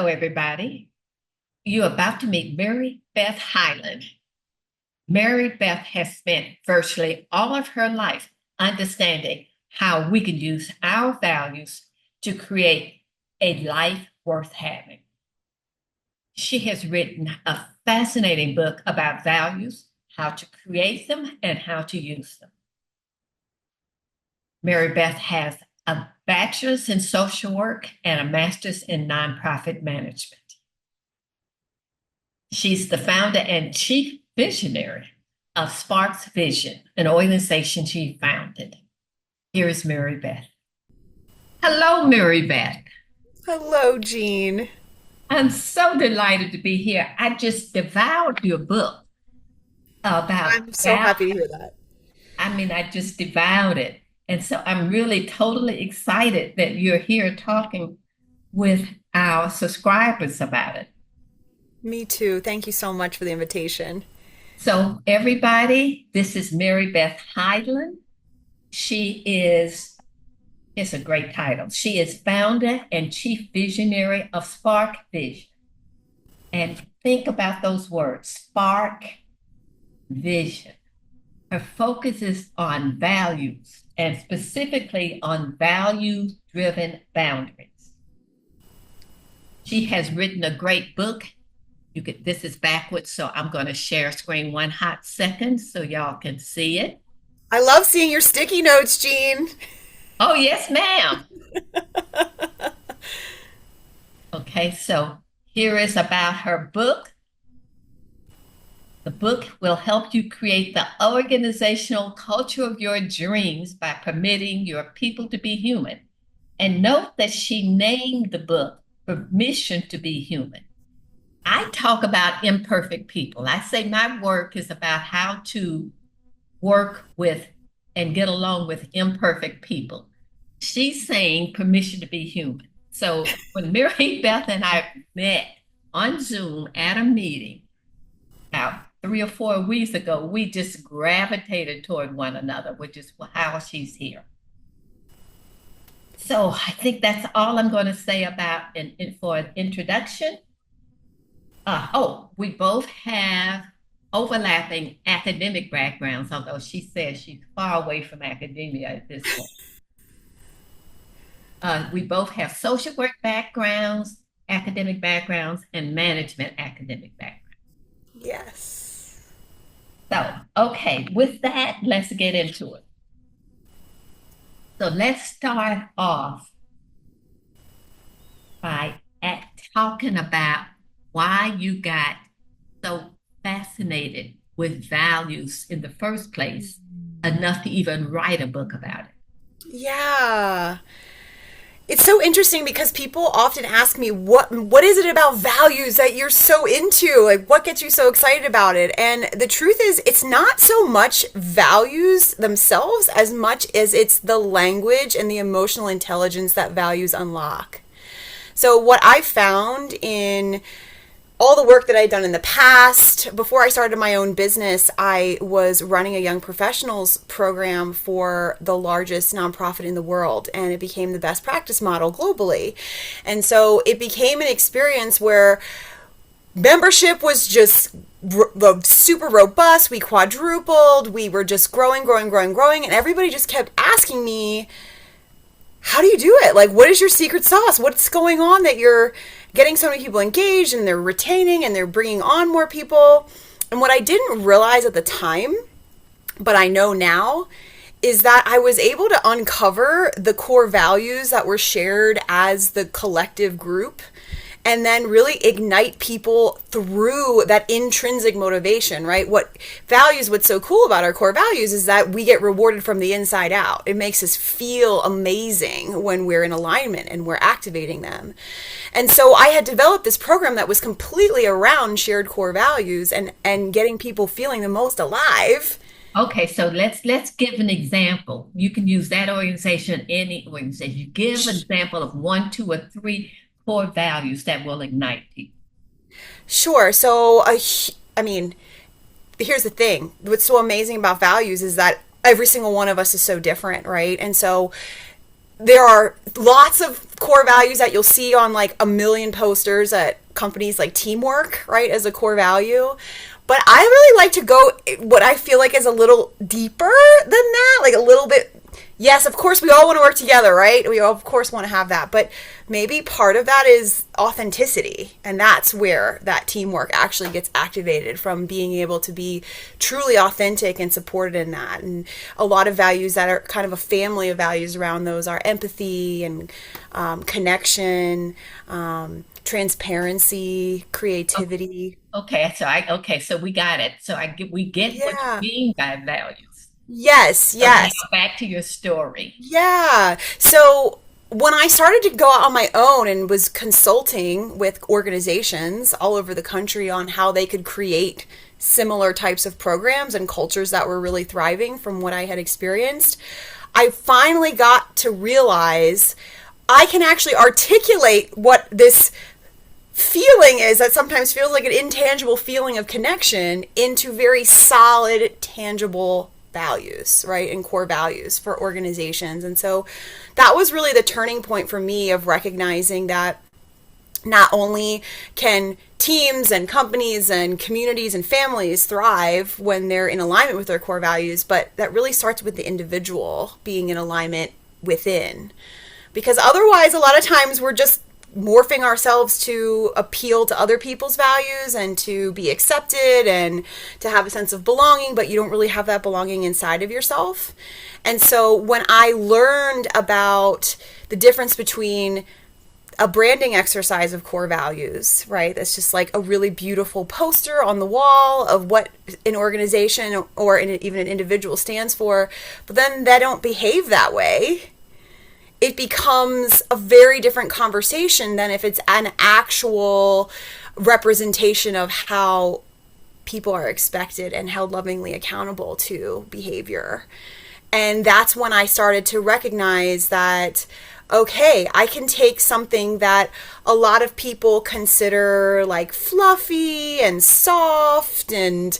Hello, everybody. You're about to meet Mary Beth Hyland. Mary Beth has spent virtually all of her life understanding how we can use our values to create a life worth having. She has written a fascinating book about values, how to create them, and how to use them. Mary Beth has a bachelor's in social work and a master's in nonprofit management. She's the founder and chief visionary of SparksVision, an organization she founded. Here is Mary Beth. Hello, Mary Beth. Hello, Jean. I'm so delighted to be here. I just devoured your book about I'm so value. happy to hear that. I just devoured it. And so I'm really totally excited that you're here talking with our subscribers about it. Me too. Thank you so much for the invitation. So, everybody, this is Mary Beth Hyland. She is, it's a great title. She is founder and chief visionary of Spark Vision. And think about those words, Spark Vision. Her focus is on values and specifically on value-driven boundaries. She has written a great book. This is backwards, so I'm going to share screen one hot second so y'all can see it. I love seeing your sticky notes, Jean. Oh, yes, ma'am. Okay, so here is about her book. The book will help you create the organizational culture of your dreams by permitting your people to be human. And note that she named the book Permission to be Human. I talk about imperfect people. I say my work is about how to work with and get along with imperfect people. She's saying permission to be human. So when Mary Beth and I met on Zoom at a meeting about 3 or 4 weeks ago, we just gravitated toward one another, which is how she's here. So I think that's all I'm going to say about for an introduction. We both have overlapping academic backgrounds, although she says she's far away from academia at this point. We both have social work backgrounds, academic backgrounds, and management academic backgrounds. Yes. So, okay, with that, let's get into it. So let's start off by talking about why you got so fascinated with values in the first place, enough to even write a book about it. Yeah. It's so interesting because people often ask me what is it about values that you're so into? Like what gets you so excited about it? And the truth is it's not so much values themselves as much as it's the language and the emotional intelligence that values unlock. So what I found in all the work that I'd done in the past, before I started my own business, I was running a young professionals program for the largest nonprofit in the world, and it became the best practice model globally. And so it became an experience where membership was just super robust. We quadrupled. We were just growing. And everybody just kept asking me, how do you do it? Like, what is your secret sauce? What's going on that you're getting so many people engaged and they're retaining and they're bringing on more people? And what I didn't realize at the time, but I know now, is that I was able to uncover the core values that were shared as the collective group and then really ignite people through that intrinsic motivation, right? What's so cool about our core values is that we get rewarded from the inside out. It makes us feel amazing when we're in alignment and we're activating them. And so I had developed this program that was completely around shared core values and getting people feeling the most alive. Okay, so let's give an example. You can use that organization, any organization. Give an example of 1, 2, or 3 core values that will ignite people. Sure. So, here's the thing. What's so amazing about values is that every single one of us is so different, right? And so there are lots of core values that you'll see on like a million posters at companies, like teamwork, right, as a core value. But I really like to go what I feel like is a little deeper than that, like a little bit. Yes, of course, we all want to work together, right? We all, of course, want to have that. But maybe part of that is authenticity. And that's where that teamwork actually gets activated, from being able to be truly authentic and supported in that. And a lot of values that are kind of a family of values around those are empathy and connection, transparency, creativity. Okay, so we got it. We get what you Yeah. mean by values. Yes, So now yes. back to your story. Yeah. So when I started to go out on my own and was consulting with organizations all over the country on how they could create similar types of programs and cultures that were really thriving from what I had experienced, I finally got to realize I can actually articulate what this feeling is that sometimes feels like an intangible feeling of connection into very solid, tangible values, right? And core values for organizations. And so that was really the turning point for me of recognizing that not only can teams and companies and communities and families thrive when they're in alignment with their core values, but that really starts with the individual being in alignment within. Because otherwise, a lot of times we're just morphing ourselves to appeal to other people's values and to be accepted and to have a sense of belonging, but you don't really have that belonging inside of yourself. And so when I learned about the difference between a branding exercise of core values, right? That's just like a really beautiful poster on the wall of what an organization or even an individual stands for, but then they don't behave that way, it becomes a very different conversation than if it's an actual representation of how people are expected and held lovingly accountable to behavior. And that's when I started to recognize that, okay, I can take something that a lot of people consider like fluffy and soft and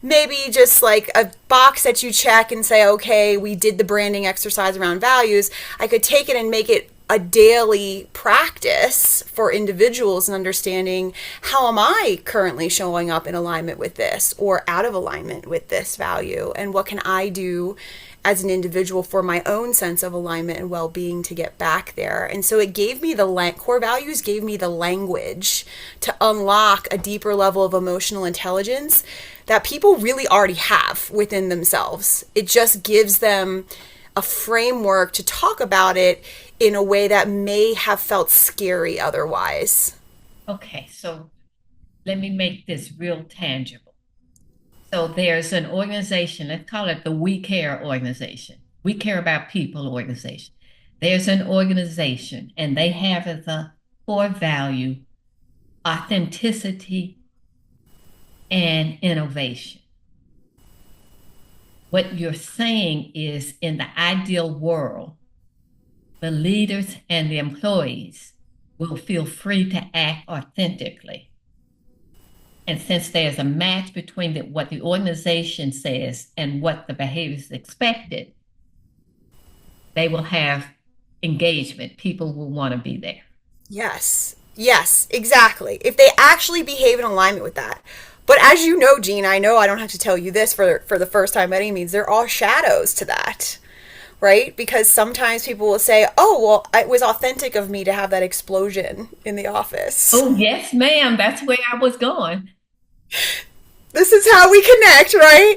maybe just like a box that you check and say, okay, we did the branding exercise around values. I could take it and make it a daily practice for individuals and understanding, how am I currently showing up in alignment with this or out of alignment with this value, and what can I do as an individual for my own sense of alignment and well-being to get back there. And so it gave me core values gave me the language to unlock a deeper level of emotional intelligence that people really already have within themselves. It just gives them a framework to talk about it in a way that may have felt scary otherwise. Okay, so let me make this real tangible. So there's an organization, let's call it the We Care organization. We Care About People organization. There's an organization, and they have as a core value authenticity and innovation. What you're saying is, in the ideal world, the leaders and the employees will feel free to act authentically. And since there's a match between what the organization says and what the behavior is expected, they will have engagement. People will want to be there. Yes. Yes, exactly. If they actually behave in alignment with that. But as you know, Jean, I know I don't have to tell you this for the first time by any means, there are shadows to that, right? Because sometimes people will say, oh, well, it was authentic of me to have that explosion in the office. Oh, yes, ma'am. That's where I was going. This is how we connect, right?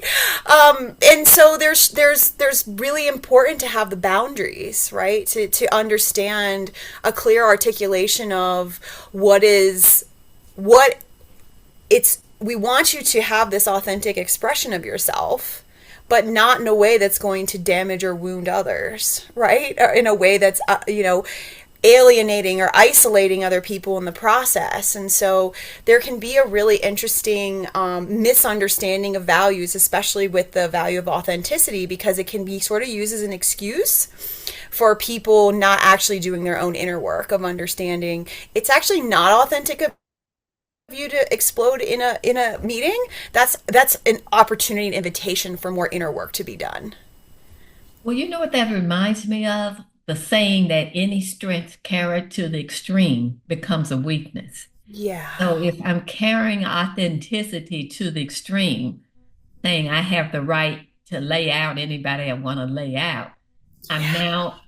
And so there's really important to have the boundaries, right? To understand a clear articulation of what it's. We want you to have this authentic expression of yourself, but not in a way that's going to damage or wound others, right? Or in a way that's alienating or isolating other people in the process. And so there can be a really interesting misunderstanding of values, especially with the value of authenticity, because it can be sort of used as an excuse for people not actually doing their own inner work of understanding it's actually not authentic of you to explode in a meeting. That's an opportunity, an invitation for more inner work to be done. Well, you know what that reminds me of? the saying that any strength carried to the extreme becomes a weakness. Yeah. So if I'm carrying authenticity to the extreme, saying I have the right to lay out anybody I want to lay out, I'm Yeah. now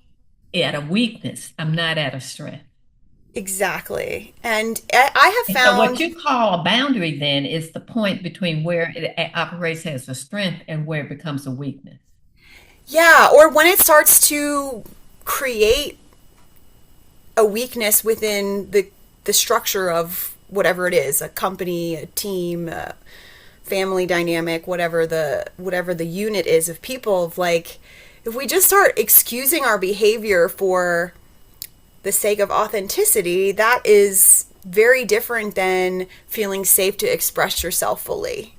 at a weakness. I'm not at a strength. Exactly. And I have And so what found, you call a boundary then is the point between where it operates as a strength and where it becomes a weakness. yeah, or when it starts to create a weakness within the structure of whatever it is, a company, a team, a family dynamic, whatever the unit is of people, of like, if we just start excusing our behavior for the sake of authenticity, that is very different than feeling safe to express yourself fully.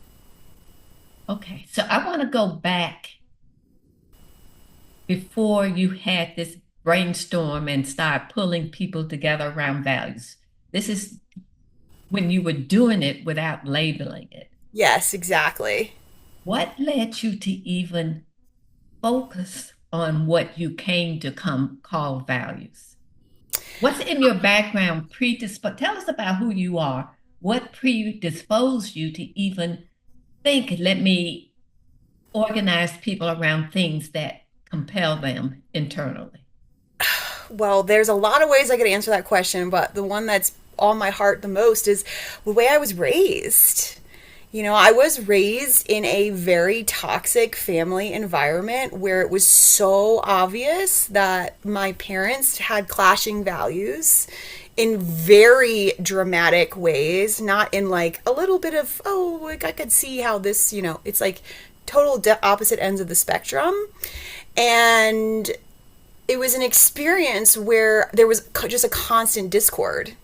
Okay, so I want to go back before you had this brainstorm and start pulling people together around values. This is when you were doing it without labeling it. Yes, exactly. What led you to even focus on what you came to come call values? What's in your background predisposed? Tell us about who you are. What predisposed you to even think, let me organize people around things that compel them internally? Well, there's a lot of ways I could answer that question, but the one that's on my heart the most is the way I was raised. I was raised in a very toxic family environment where it was so obvious that my parents had clashing values in very dramatic ways, not in like a little bit of, oh, like I could see how this, it's like total opposite ends of the spectrum. And it was an experience where there was just a constant discord,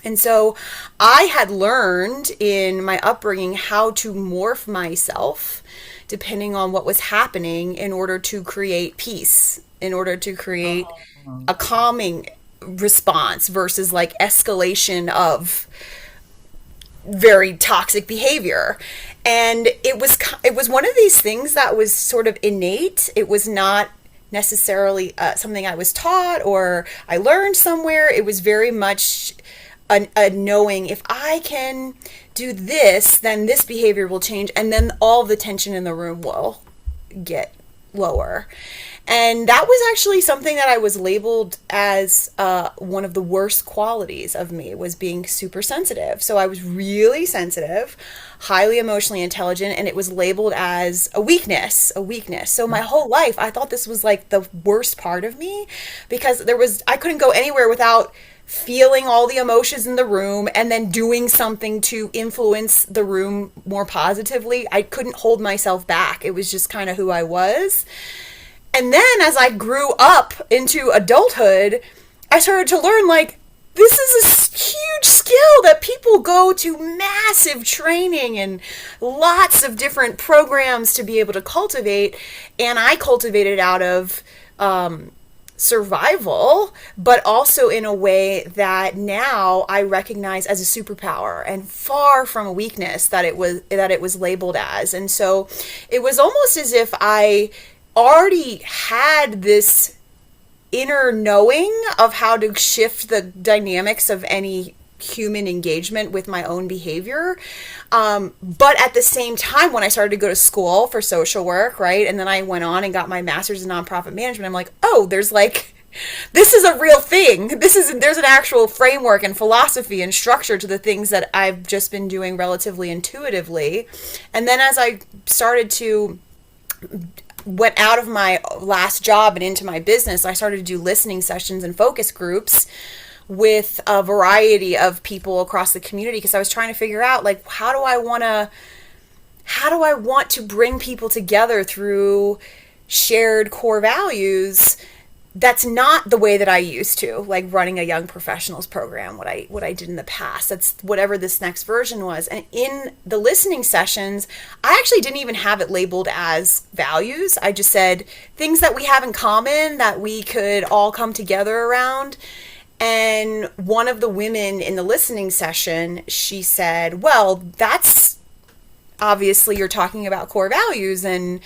And so I had learned in my upbringing how to morph myself depending on what was happening in order to create peace, in order to create Oh, a calming response versus like escalation of very toxic behavior. And it was one of these things that was sort of innate. It was not necessarily something I was taught or I learned somewhere. It was very much a knowing, if I can do this, then this behavior will change, and then all the tension in the room will get lower. And that was actually something that I was labeled as one of the worst qualities of me, was being super sensitive. So I was really sensitive, highly emotionally intelligent, and it was labeled as a weakness. So my whole life, I thought this was like the worst part of me, because I couldn't go anywhere without feeling all the emotions in the room and then doing something to influence the room more positively. I couldn't hold myself back. It was just kind of who I was. And then as I grew up into adulthood, I started to learn, like, this is a huge skill that people go to massive training and lots of different programs to be able to cultivate. And I cultivated out of survival, but also in a way that now I recognize as a superpower and far from a weakness that it was labeled as. And so it was almost as if I already had this inner knowing of how to shift the dynamics of any human engagement with my own behavior. But at the same time, when I started to go to school for social work, right, and then I went on and got my master's in nonprofit management, I'm like, oh, this is a real thing. There's an actual framework and philosophy and structure to the things that I've just been doing relatively intuitively. And then as I started to went out of my last job and into my business, I started to do listening sessions and focus groups with a variety of people across the community, because I was trying to figure out, like, how do I want to bring people together through shared core values. That's not the way that I used to, like running a young professionals program, what I did in the past. That's whatever this next version was. And in the listening sessions, I actually didn't even have it labeled as values. I just said things that we have in common that we could all come together around. And one of the women in the listening session, she said, well, that's obviously, you're talking about core values, and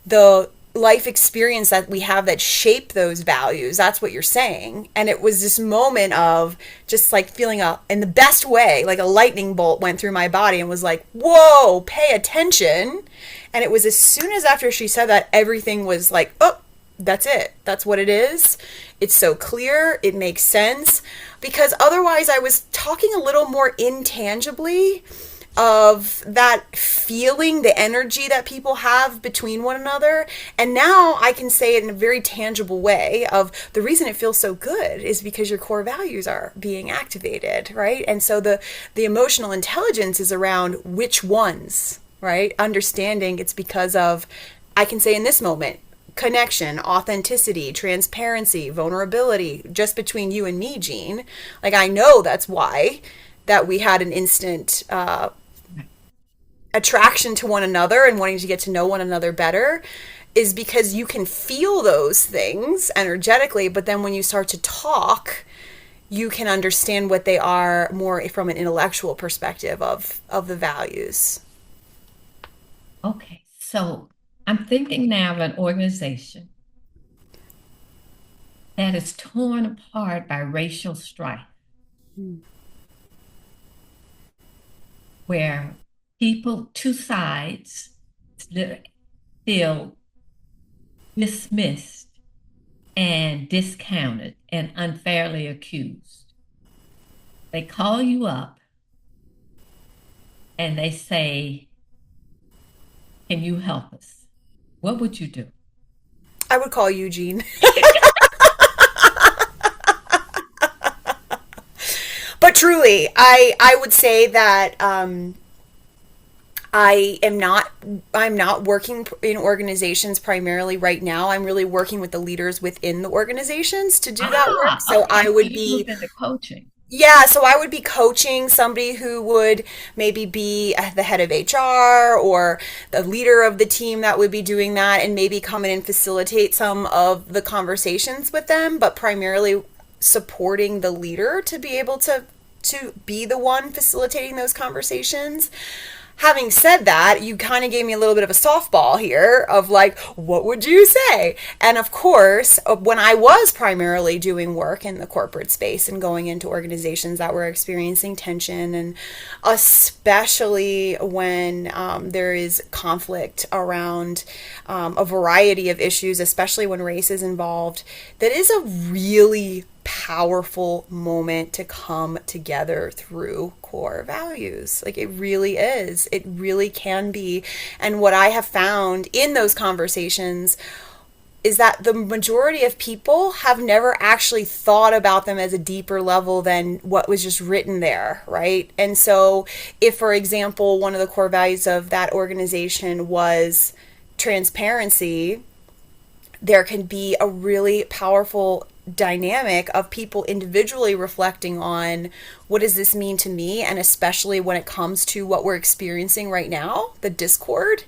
the life experience that we have that shape those values. That's what you're saying. And it was this moment of just like feeling in the best way, like a lightning bolt went through my body and was like, whoa, pay attention. And it was as soon as after she said that, everything was like, oh, that's it. That's what it is. It's so clear. It makes sense. Because otherwise I was talking a little more intangibly of that feeling, the energy that people have between one another. And now I can say it in a very tangible way of the reason it feels so good is because your core values are being activated, right? And so the emotional intelligence is around which ones, right? Understanding it's because of, I can say in this moment, connection, authenticity, transparency, vulnerability, just between you and me, Jean. Like, I know that's why that we had an instant attraction to one another and wanting to get to know one another better, is because you can feel those things energetically, but then when you start to talk, you can understand what they are more from an intellectual perspective of the values. Okay, so I'm thinking now of an organization that is torn apart by racial strife, where people, two sides, feel dismissed and discounted and unfairly accused. They call you up and they say, can you help us? What would you do? I would call Eugene. But truly, I would say that I'm not working in organizations primarily right now. I'm really working with the leaders within the organizations to do that work. So Okay. I So would you be moved into coaching. Yeah, so I would be coaching somebody who would maybe be the head of HR or the leader of the team that would be doing that, and maybe come in and facilitate some of the conversations with them, but primarily supporting the leader to be able to be the one facilitating those conversations. Having said that, you kind of gave me a little bit of a softball here of like, what would you say? And of course, when I was primarily doing work in the corporate space and going into organizations that were experiencing tension, and especially when there is conflict around a variety of issues, especially when race is involved, that is a really powerful moment to come together through core values. Like, it really is. It really can be. And what I have found in those conversations is that the majority of people have never actually thought about them as a deeper level than what was just written there, right? And so if, for example, one of the core values of that organization was transparency, there can be a really powerful dynamic of people individually reflecting on, what does this mean to me? And especially when it comes to what we're experiencing right now, the discord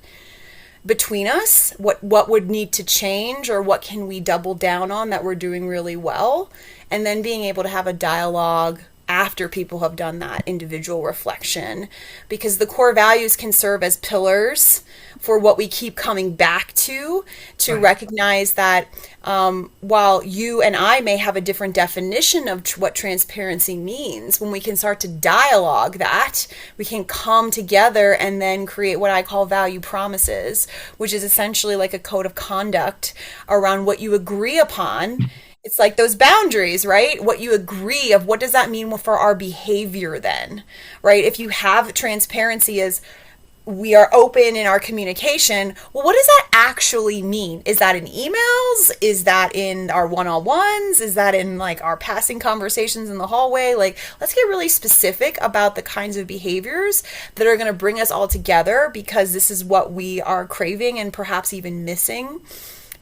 between us, what would need to change, or what can we double down on that we're doing really well? And then being able to have a dialogue after people have done that individual reflection, because the core values can serve as pillars for what we keep coming back to right. Recognize that while you and I may have a different definition of what transparency means, when we can start to dialogue that, we can come together and then create what I call value promises, which is essentially like a code of conduct around what you agree upon. It's like those boundaries, right? What you agree of, what does that mean for our behavior then, right? If you have transparency as we are open in our communication, well, what does that actually mean? Is that in emails? Is that in our one-on-ones? Is that in like our passing conversations in the hallway? Like, let's get really specific about the kinds of behaviors that are going to bring us all together, because this is what we are craving and perhaps even missing.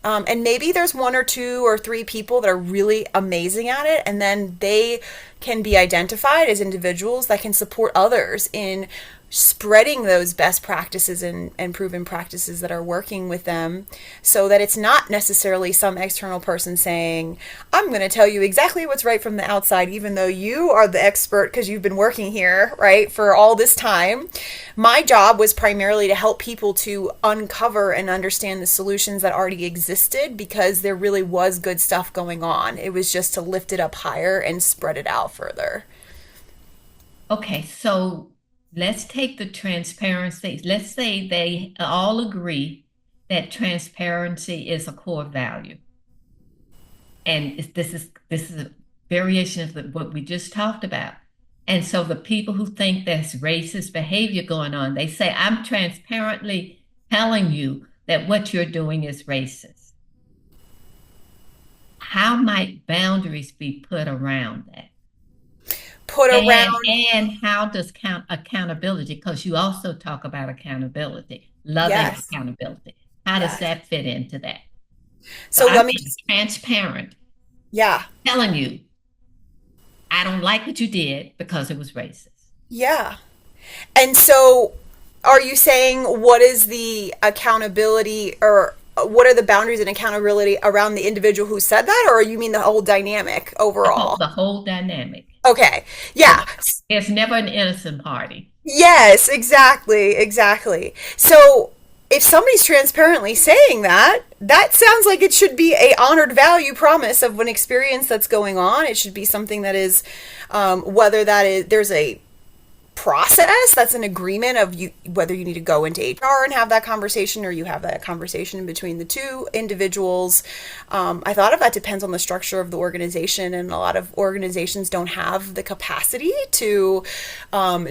And maybe there's one or two or three people that are really amazing at it, and then they can be identified as individuals that can support others in spreading those best practices and proven practices that are working with them, so that it's not necessarily some external person saying, I'm going to tell you exactly what's right from the outside, even though you are the expert because you've been working here, right, for all this time. My job was primarily to help people to uncover and understand the solutions that already existed, because there really was good stuff going on. It was just to lift it up higher and spread it out further. Okay, so let's take the transparency. Let's say they all agree that transparency is a core value. And this is a variation of what we just talked about. And so the people who think there's racist behavior going on, they say, I'm transparently telling you that what you're doing is racist. How might boundaries be put around that? Put And around, and how does accountability, because you also talk about accountability, loving yes, accountability. How does yes. that fit into that? So So I'm let me being just, transparent, yeah, telling you I don't like what you did because it was racist. yeah. And so, are you saying what is the accountability, or what are the boundaries and accountability around the individual who said that, or you mean the whole dynamic The whole overall? the whole dynamic. Okay. So Yeah. it's never an innocent party. Yes, exactly, exactly. So, if somebody's transparently saying that, that sounds like it should be a honored value promise of an experience that's going on. It should be something that is, whether that is, there's a process that's an agreement of you, whether you need to go into HR and have that conversation, or you have that conversation between the two individuals. I thought of that depends on the structure of the organization, and a lot of organizations don't have the capacity to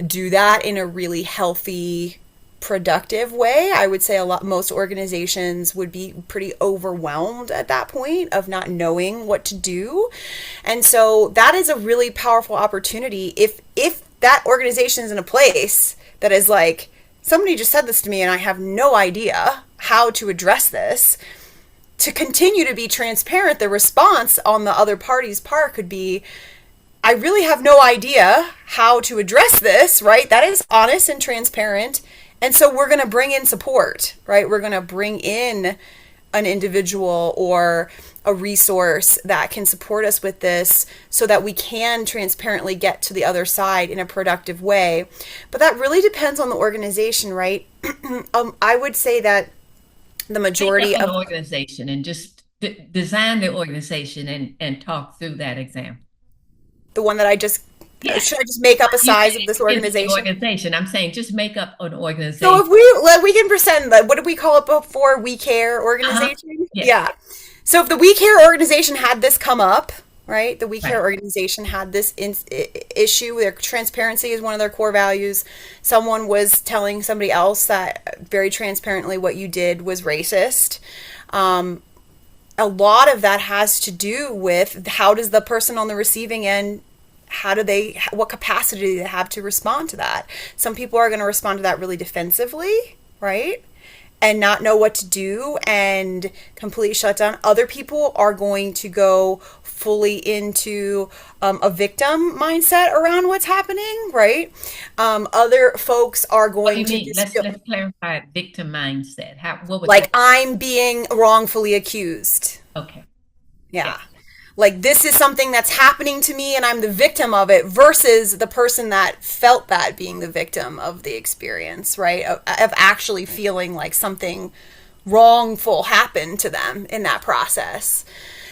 do that in a really healthy, productive way. I would say most organizations would be pretty overwhelmed at that point of not knowing what to do. And so that is a really powerful opportunity if that organization is in a place that is like, somebody just said this to me and I have no idea how to address this, to continue to be transparent. The response on the other party's part could be, I really have no idea how to address this, right? That is honest and transparent. And so we're going to bring in support, right? We're going to bring in an individual or a resource that can support us with this, so that we can transparently get to the other side in a productive way. But that really depends on the organization, right? I would say that the Make up majority an of organization and just design the organization and talk through that example. the one that I just, Yes, should I just make up a you can size of this extend the organization? organization. I'm saying just make up an So organization. if we can pretend that, what did we call it before? We Care Uh-huh. organization? Yes, Yeah. So if the We Care organization had this come up, right? The We Care right. organization had this issue. Their transparency is one of their core values. Someone was telling somebody else that very transparently what you did was racist. Um, a lot of that has to do with, how does the person on the receiving end, how do they, what capacity do they have to respond to that? Some people are going to respond to that really defensively, right, and not know what to do and completely shut down. Other people are going to go fully into a victim mindset around what's happening, right? Other folks are What do going you to mean? just feel Let's clarify victim mindset. How, what would like that? I'm being wrongfully accused. Okay. Yeah. Yes. Like, this is something that's happening to me and I'm the victim of it, versus the person that felt that being the victim of the experience, right? Of actually feeling like something wrongful happened to them in that process.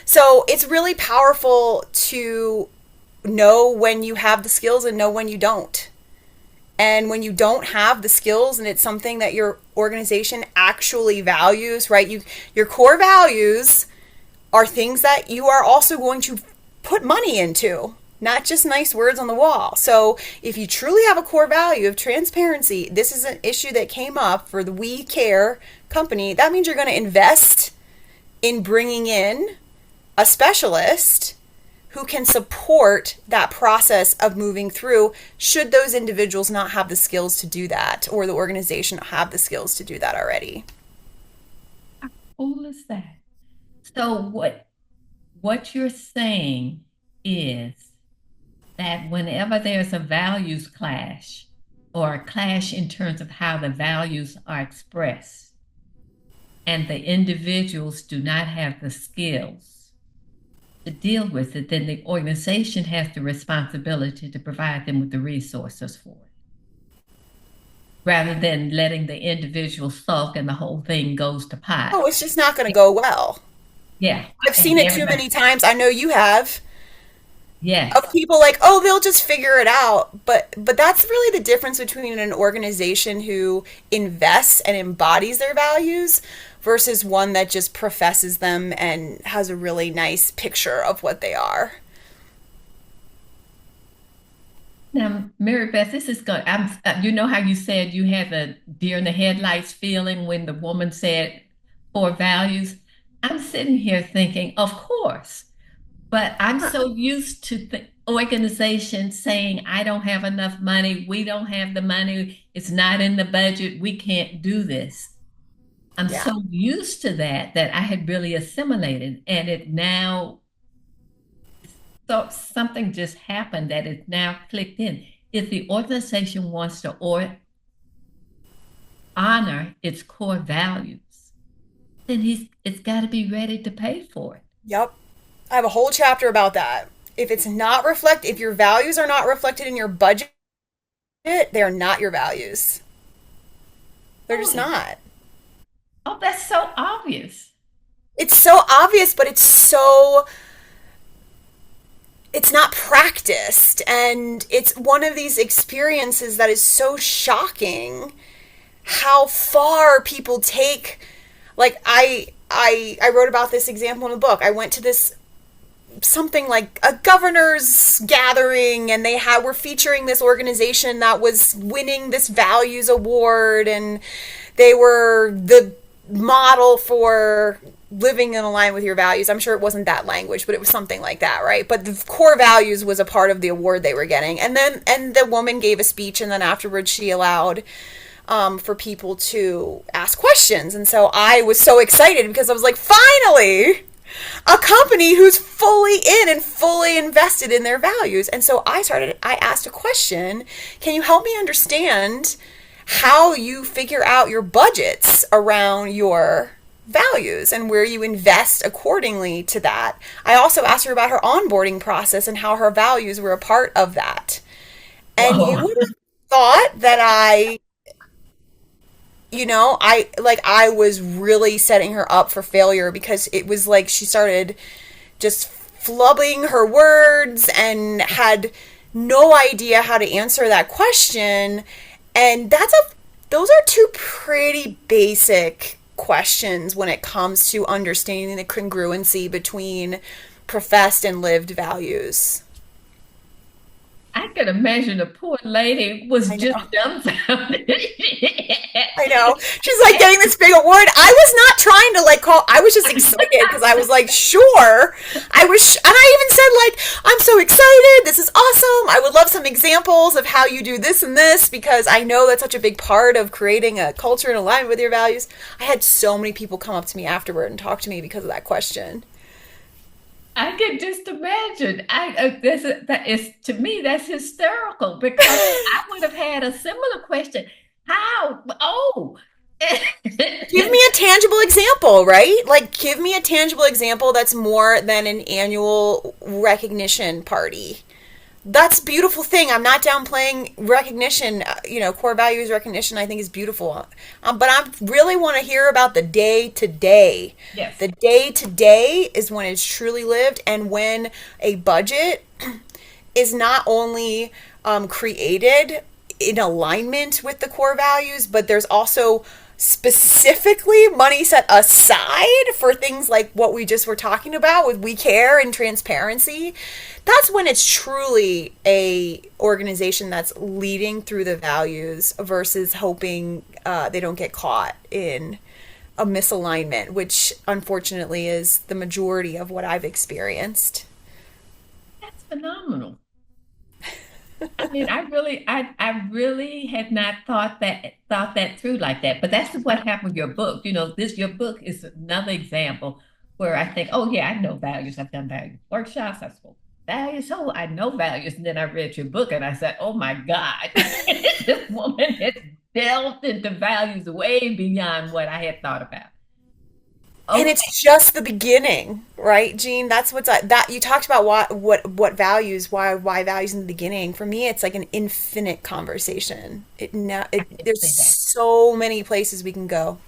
So it's really powerful to know when you have the skills and know when you don't. And when you don't have the skills and it's something that your organization actually values, right? Your core values are things that you are also going to put money into, not just nice words on the wall. So if you truly have a core value of transparency, this is an issue that came up for the We Care company. That means you're going to invest in bringing in a specialist who can support that process of moving through, should those individuals not have the skills to do that, or the organization have the skills to do that already. Cool is that? So what you're saying is that whenever there's a values clash, or a clash in terms of how the values are expressed, and the individuals do not have the skills to deal with it, then the organization has the responsibility to provide them with the resources for it, rather than letting the individual sulk and the whole thing goes to pot. Oh, it's just not going to go well. Yeah, I've and seen it too everybody, many times. I know you have. Of yes. people like, oh, they'll just figure it out. But that's really the difference between an organization who invests and embodies their values versus one that just professes them and has a really nice picture of what they are. Now, Mary Beth, this is good. You know how you said you had the deer in the headlights feeling when the woman said core values? I'm sitting here thinking, of course, but I'm Huh. so used to the organization saying, I don't have enough money. We don't have the money. It's not in the budget. We can't do this. I'm Yeah. so used to that that I had really assimilated, and it now so something just happened that it now clicked in. If the organization wants to or honor its core values, then it's got to be ready to pay for it. Yep. I have a whole chapter about that. If your values are not reflected in your budget, they are not your values. They're just Oh, not. oh, that's so obvious. It's so obvious, but it's not practiced, and it's one of these experiences that is so shocking how far people take. Like I wrote about this example in a book. I went to this something like a governor's gathering, and they had were featuring this organization that was winning this values award, and they were the model for living in line with your values. I'm sure it wasn't that language, but it was something like that, right? But the core values was a part of the award they were getting. And the woman gave a speech, and then afterwards she allowed for people to ask questions. And so I was so excited because I was like, finally, a company who's fully in and fully invested in their values. And so I asked a question. Can you help me understand how you figure out your budgets around your values and where you invest accordingly to that? I also asked her about her onboarding process and how her values were a part of that. And you Whoa. would have thought that I was really setting her up for failure, because it was like she started just flubbing her words and had no idea how to answer that question. And those are two pretty basic questions when it comes to understanding the congruency between professed and lived values. I could imagine the poor lady was I just know. dumbfounded. I know. She's like getting this big award. I was not trying to like call. I was just excited because I was like, sure. And I even said like, I'm so excited. This is awesome. I would love some examples of how you do this and this, because I know that's such a big part of creating a culture in alignment with your values. I had so many people come up to me afterward and talk to me because of that question. I can just imagine. That is to me that's hysterical because I would have had a similar question. How? Oh, Give me a tangible example, right? Like, give me a tangible example that's more than an annual recognition party. That's a beautiful thing. I'm not downplaying recognition. Core values recognition I think is beautiful. But I really want to hear about the day to day. yes. The day to day is when it's truly lived, and when a budget is not only created in alignment with the core values, but there's also specifically money set aside for things like what we just were talking about with we care and transparency. That's when it's truly a organization that's leading through the values versus hoping they don't get caught in a misalignment, which unfortunately is the majority of what I've experienced. That's phenomenal. I mean, I really had not thought that through like that. But that's what happened with your book. Your book is another example where I think, oh yeah, I know values. I've done value workshops. I spoke values? Oh, I know values. And then I read your book and I said, oh my God, this woman has delved into values way beyond what I had thought about. And Okay. it's just the beginning, right, Jean? That's what's that you talked about what values, why values in the beginning. For me, it's like an infinite conversation. I can There's say that. so many places we can go.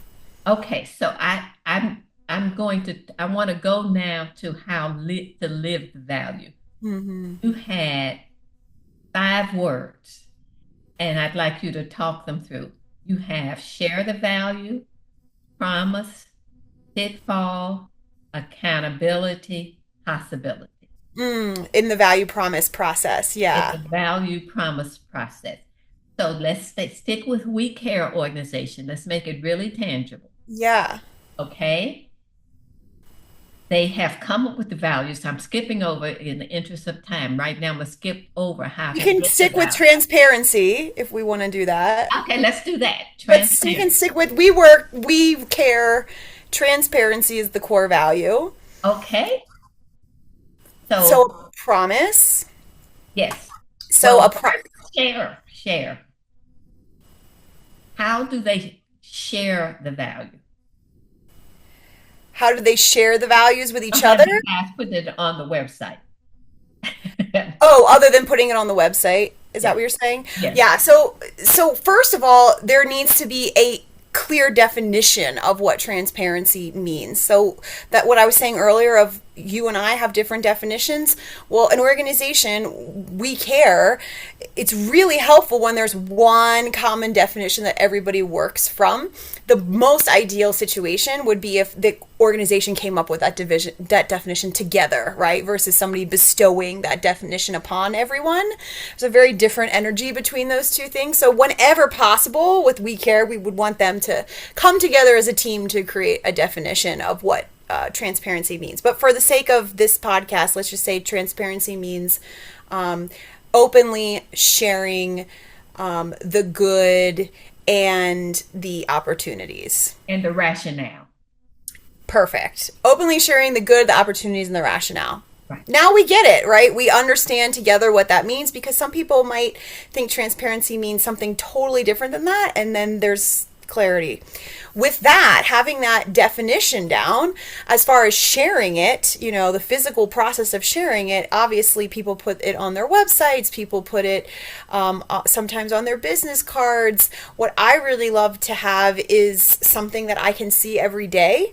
Okay, so I'm going to I want to go now to how to live the value. Hmm. You had 5 words, and I'd like you to talk them through. You have share the value, promise, pitfall, accountability, possibility. In the value promise process, It's yeah, a value promise process. So stick with We Care organization. Let's make it really tangible. yeah. Okay. They have come up with the values. I'm skipping over in the interest of time. Right now, I'm going to skip over how We to can get the stick with value. transparency if we want to do that. Okay, let's do that. We can Transparency. stick with we care. Transparency is the core value. Okay. So So, a promise. yes. So Well, a pro first, share. How do they share the value? How do they share the values with each other? Sometimes you guys put it on the website. Oh, other than putting it on the website. Is that Yes, what you're saying? yes. Yeah, so first of all, there needs to be a clear definition of what transparency means. So that what I was saying earlier of you and I have different definitions. Well, an organization, we care. It's really helpful when there's one common definition that everybody works from. The most ideal situation would be if the organization came up with that definition together, right? Versus somebody bestowing that definition upon everyone. There's a very different energy between those two things. So whenever possible with We Care, we would want them to come together as a team to create a definition of what transparency means. But for the sake of this podcast, let's just say transparency means um, openly sharing the good and the opportunities. And the rationale. Perfect. Openly sharing the good, the opportunities, and the rationale. Right. Now we get it, right? We understand together what that means because some people might think transparency means something totally different than that, and then there's clarity. With that, having that definition down, as far as sharing it, the physical process of sharing it, obviously people put it on their websites, people put it sometimes on their business cards. What I really love to have is something that I can see every day.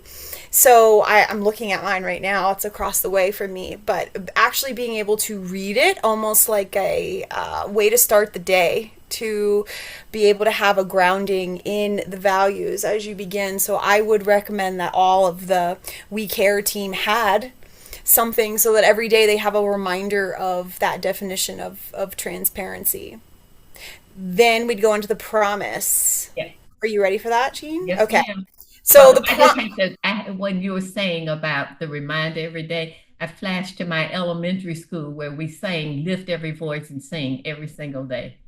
So I'm looking at mine right now. It's across the way from me. But actually being able to read it almost like a way to start the day, to be able to have a grounding in the values as you begin. So I would recommend that all of the We Care team had something so that every day they have a reminder of that definition of transparency. Then we'd go into the promise. Yes. Are you ready for that, Jean? Yes, Okay. ma'am. So Well, the I just pro have to, when you were saying about the reminder every day, I flashed to my elementary school where we sang Lift Every Voice and Sing every single day.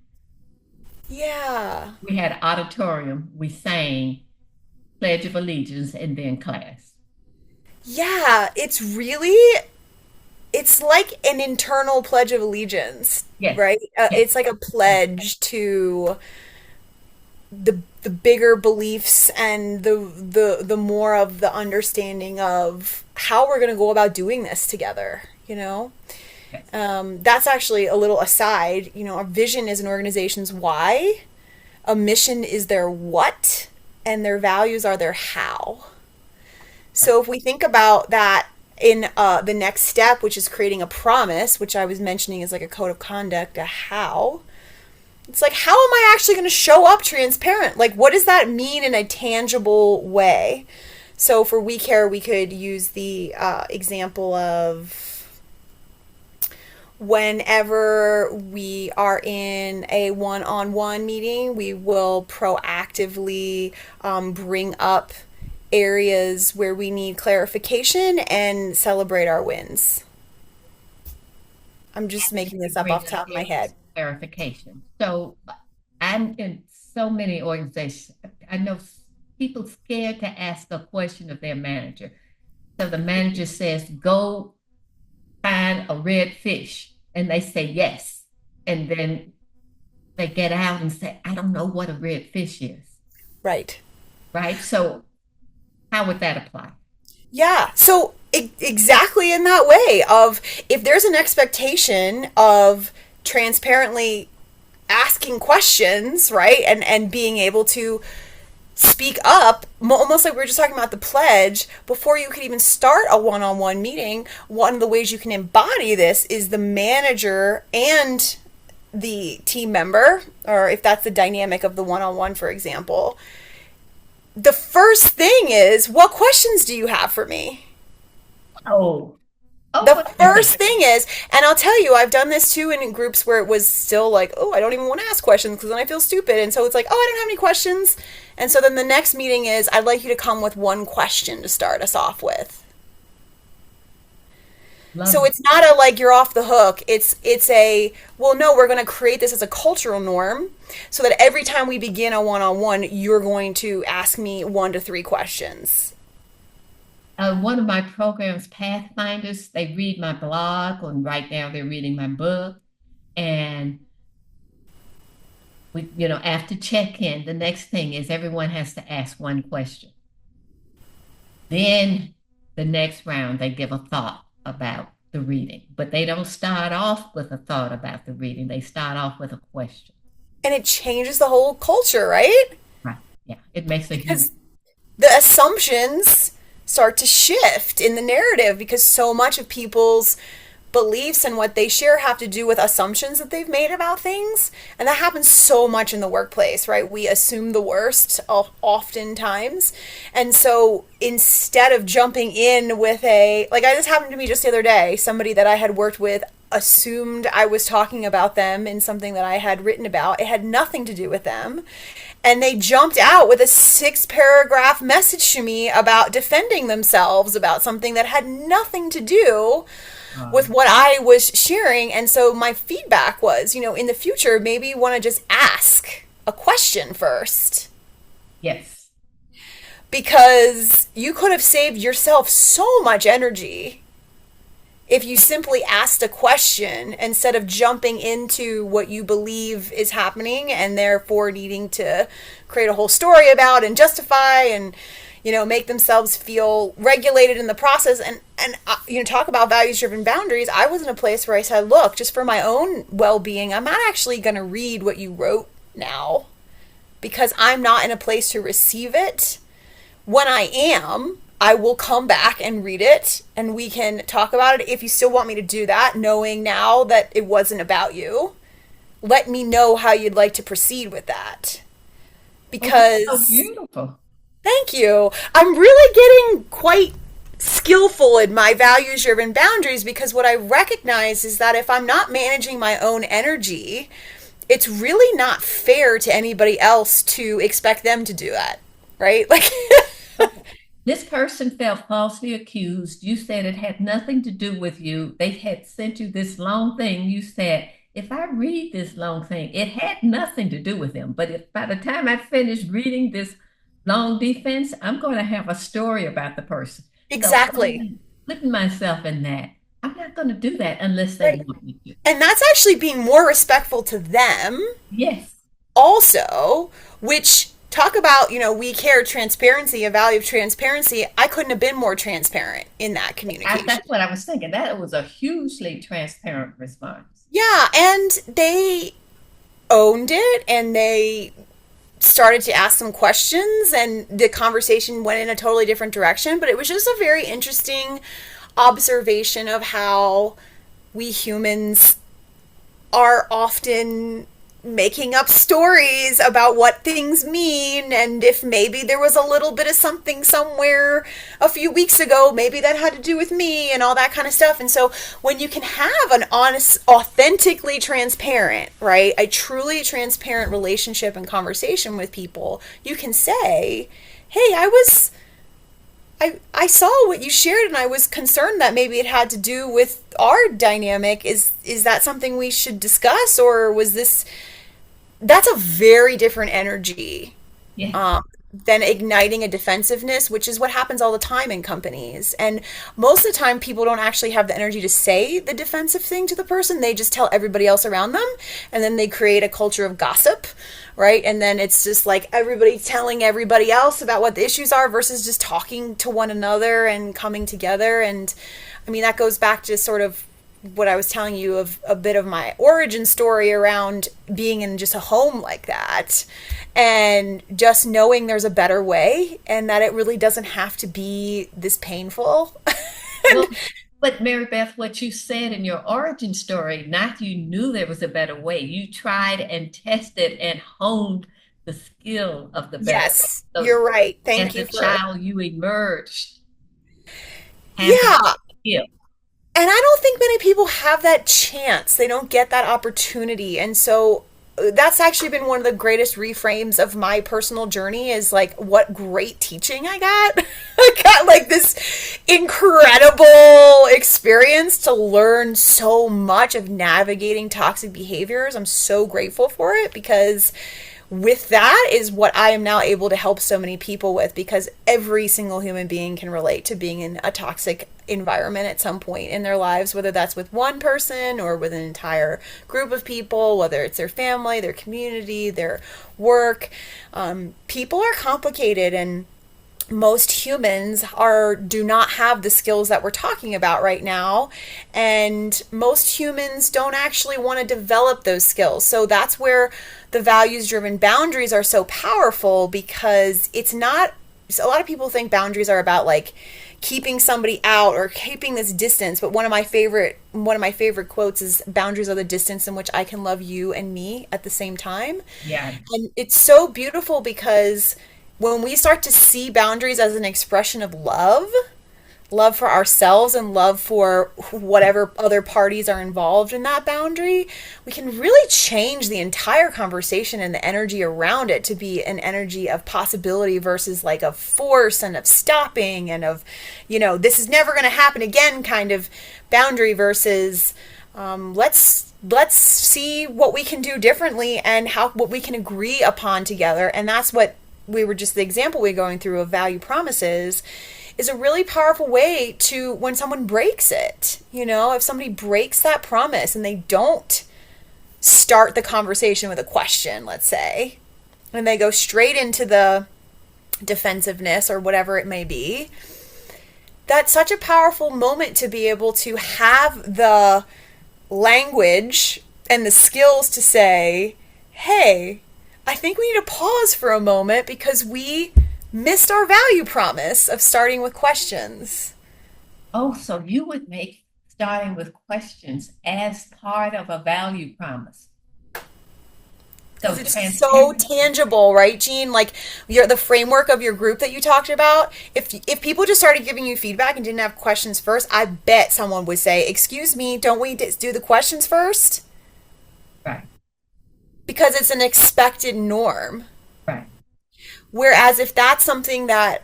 Yeah. We had auditorium, we sang Pledge of Allegiance, and then class. Yeah, it's like an internal pledge of allegiance, Yes, right? yes. It's like a pledge to the bigger beliefs and the more of the understanding of how we're going to go about doing this together. Yes. That's actually a little aside. A vision is an organization's why, a mission is their what, and their values are their how. So if we think about that in the next step, which is creating a promise, which I was mentioning is like a code of conduct, a how. It's like, how am I actually going to show up transparent? Like, what does that mean in a tangible way? So for We Care, we could use the example of whenever we are in a one-on-one meeting, we will proactively bring up areas where we need clarification and celebrate our wins. I'm just making this up Bring off the up top of my areas head. of clarification. So I'm in so many organizations. I know people scared to ask a question of their manager. So the manager says, go find a red fish? And they say yes. And then they get out and say, I don't know what a red fish is, Right. right? So how would that apply? Yeah. So exactly in that way of if there's an expectation of transparently asking questions, right? And being able to speak up, almost like we were just talking about the pledge, before you could even start a one-on-one meeting, one of the ways you can embody this is the manager and the team member, or if that's the dynamic of the one-on-one, for example, the first thing is, what questions do you have for me? Oh, oh, The what is first it? thing is, and I'll tell you, I've done this too in groups where it was still like, oh, I don't even want to ask questions because then I feel stupid. And so it's like, oh, I don't have any questions. And so then the next meeting is, I'd like you to come with one question to start us off with. Love So it. it's not a like you're off the hook. It's a, well, no, we're going to create this as a cultural norm so that every time we begin a one-on-one, you're going to ask me 1 to 3 questions. One of my programs, Pathfinders, they read my blog, and right now they're reading my book. And after check-in, the next thing is everyone has to ask one question. Then the next round, they give a thought about the reading, but they don't start off with a thought about the reading. They start off with a question. And it changes the whole culture, right? Right. Yeah. It makes a huge, Because the assumptions start to shift in the narrative because so much of people's beliefs and what they share have to do with assumptions that they've made about things. And that happens so much in the workplace, right? We assume the worst oftentimes. And so instead of jumping in with like this happened to me just the other day, somebody that I had worked with assumed I was talking about them in something that I had written about. It had nothing to do with them. And they jumped out with a 6 paragraph message to me about defending themselves about something that had nothing to do with what I was sharing. And so my feedback was, in the future, maybe you want to just ask a question first. yes. Because you could have saved yourself so much energy if you simply asked a question instead of jumping into what you believe is happening and therefore needing to create a whole story about and justify and make themselves feel regulated in the process and talk about values driven boundaries. I was in a place where I said, look, just for my own well-being, I'm not actually going to read what you wrote now because I'm not in a place to receive it. When I am, I will come back and read it and we can talk about it if you still want me to do that, knowing now that it wasn't about you. Let me know how you'd like to proceed with that. Oh, that's so Because beautiful. thank you. I'm really getting quite skillful in my values driven boundaries because what I recognize is that if I'm not managing my own energy, it's really not fair to anybody else to expect them to do that, right? Like, This person felt falsely accused. You said it had nothing to do with you. They had sent you this long thing. You said, if I read this long thing, it had nothing to do with them. But if by the time I finish reading this long defense, I'm going to have a story about the person. So exactly. putting myself in that, I'm not going to do that unless they Right. want me to. And that's actually being more respectful to them Yes, also, which talk about, we care transparency, a value of transparency. I couldn't have been more transparent in that communication. that's what I was thinking. That was a hugely transparent response. Yeah, and they owned it and they started to ask some questions and the conversation went in a totally different direction, but it was just a very interesting observation of how we humans are often making up stories about what things mean and if maybe there was a little bit of something somewhere a few weeks ago, maybe that had to do with me and all that kind of stuff. And so when you can have an honest, authentically transparent, right, a truly transparent relationship and conversation with people, you can say, hey, I saw what you shared and I was concerned that maybe it had to do with our dynamic. Is that something we should discuss, or was this, that's a very different energy. Yes. then igniting a defensiveness, which is what happens all the time in companies. And most of the time, people don't actually have the energy to say the defensive thing to the person. They just tell everybody else around them. And then they create a culture of gossip, right? And then it's just like everybody telling everybody else about what the issues are versus just talking to one another and coming together. And I mean, that goes back to sort of what I was telling you of a bit of my origin story around being in just a home like that, and just knowing there's a better way and that it really doesn't have to be this painful. Well, but Mary Beth, what you said in your origin story, not you knew there was a better way. You tried and tested and honed the skill of the better way. Yes, So you're right. as Thank a you for. child, you emerged having Yeah. skill. And I don't think many people have that chance. They don't get that opportunity. And so that's actually been one of the greatest reframes of my personal journey is like, what great teaching I got. I got like this incredible experience to learn so much of navigating toxic behaviors. I'm so grateful for it because with that is what I am now able to help so many people with, because every single human being can relate to being in a toxic environment at some point in their lives, whether that's with one person or with an entire group of people, whether it's their family, their community, their work. People are complicated, and most humans do not have the skills that we're talking about right now, and most humans don't actually want to develop those skills. So that's where the values driven boundaries are so powerful, because it's not, a lot of people think boundaries are about like keeping somebody out or keeping this distance, but one of my favorite quotes is, boundaries are the distance in which I can love you and me at the same time. Yeah. And it's so beautiful because when we start to see boundaries as an expression of love for ourselves and love for whatever other parties are involved in that boundary, we can really change the entire conversation and the energy around it to be an energy of possibility versus like of force and of stopping and of, this is never going to happen again kind of boundary versus let's see what we can do differently and what we can agree upon together. And that's what the example we're going through of value promises is a really powerful way to, when someone breaks it, if somebody breaks that promise and they don't start the conversation with a question, let's say, and they go straight into the defensiveness or whatever it may be, that's such a powerful moment to be able to have the language and the skills to say, hey, I think we need to pause for a moment because we missed our value promise of starting with questions. Oh, so you would make starting with questions as part of a value promise. So It's so tangible, right, Jean? Like the framework of your group that you talked about. If people just started giving you feedback and didn't have questions first, I bet someone would say, "Excuse me, don't we do the questions first?" Right. Because it's an expected norm. Right. Whereas if that's something that